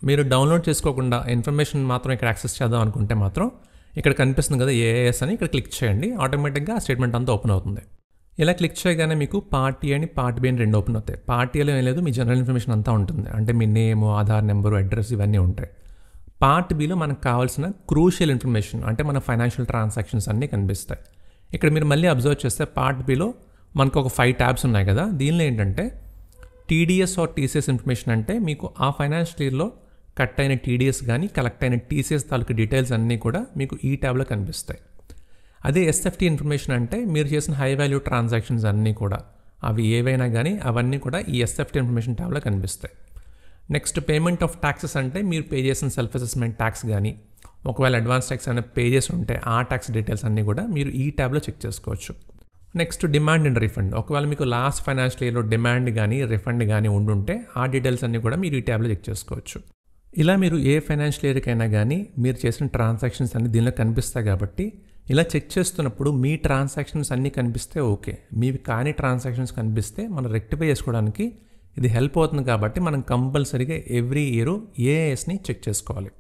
మీరు డౌన్లోడ్ చేసుకోకుండా ఇన్ఫర్మేషన్ మాత్రం ఇక్కడ యాక్సెస్ చేద్దాం అనుకుంటే మాత్రం ఇక్కడ కనిపిస్తుంది కదా ఏఏఎస్ అని, ఇక్కడ క్లిక్ చేయండి. ఆటోమేటిక్గా ఆ స్టేట్మెంట్ అంతా ఓపెన్ అవుతుంది. ఇలా క్లిక్ చేయగానే మీకు పార్ట్ ఏ అని పార్ట్ బి అని రెండు ఓపెన్ అవుతాయి. పార్ట్ ఏలో ఏం లేదు, మీ జనరల్ ఇన్ఫర్మేషన్ అంతా ఉంటుంది. అంటే మీ నేమ్, ఆధార్ నెంబరు, అడ్రస్ ఇవన్నీ ఉంటాయి. పార్ట్ బిలో మనకు కావాల్సిన క్రూషియల్ ఇన్ఫర్మేషన్ అంటే మన ఫైనాన్షియల్ ట్రాన్సాక్షన్స్ అన్నీ కనిపిస్తాయి. ఇక్కడ మీరు మళ్ళీ అబ్జర్వ్ చేస్తే పార్ట్ బిలో మనకు ఒక 5 ట్యాబ్స్ ఉన్నాయి కదా. దీనిలో ఏంటంటే టీడీఎస్ ఆర్ టీసీఎస్ ఇన్ఫర్మేషన్ అంటే మీకు ఆ ఫైనాన్షియల్ ఇయర్లో కట్ అయిన టీడీఎస్ కానీ కలెక్ట్ అయిన టీసీఎస్ తాలూకు డీటెయిల్స్ అన్నీ కూడా మీకు ఈ ట్యాబ్లో కనిపిస్తాయి. అదే ఎస్ఎఫ్టీ ఇన్ఫర్మేషన్ అంటే మీరు చేసిన హై వాల్యూ ట్రాన్సాక్షన్స్ అన్నీ కూడా, అవి ఏవైనా కానీ అవన్నీ కూడా ఈ ఎస్ఎఫ్టీ ఇన్ఫర్మేషన్ ట్యాబ్లో కనిపిస్తాయి. నెక్స్ట్ పేమెంట్ ఆఫ్ ట్యాక్సెస్ అంటే మీరు పే చేసిన సెల్ఫ్ అసెస్మెంట్ ట్యాక్స్ కానీ ఒకవేళ అడ్వాన్స్ ట్యాక్స్ అయినా పే చేసి ఉంటే ఆ ట్యాక్స్ డీటెయిల్స్ అన్నీ కూడా మీరు ఈ ట్యాబ్లో చెక్ చేసుకోవచ్చు. Next demand and refund. ఒకవేళ మీకు లాస్ట్ ఫైనాన్షియల్ ఇయర్లో డిమాండ్ కానీ రిఫండ్ కానీ ఉండుంటే ఆ డీటెయిల్స్ అన్నీ కూడా మీరు ఈ ట్యాబ్లో చెక్ చేసుకోవచ్చు. ఇలా మీరు ఏ ఫైనాన్షియల్ ఇయర్కైనా కానీ మీరు చేసిన ట్రాన్సాక్షన్స్ అన్నీ దీనిలో కనిపిస్తాయి కాబట్టి ఇలా చెక్ చేస్తున్నప్పుడు మీ ట్రాన్సాక్షన్స్ అన్నీ కనిపిస్తే ఓకే. మీవి కానీ ట్రాన్సాక్షన్స్ కనిపిస్తే మనం రెక్టిఫై చేసుకోవడానికి ఇది హెల్ప్ అవుతుంది. కాబట్టి మనం కంపల్సరీగా ఎవ్రీ ఇయర్ ఏఏఎస్ని చెక్ చేసుకోవాలి.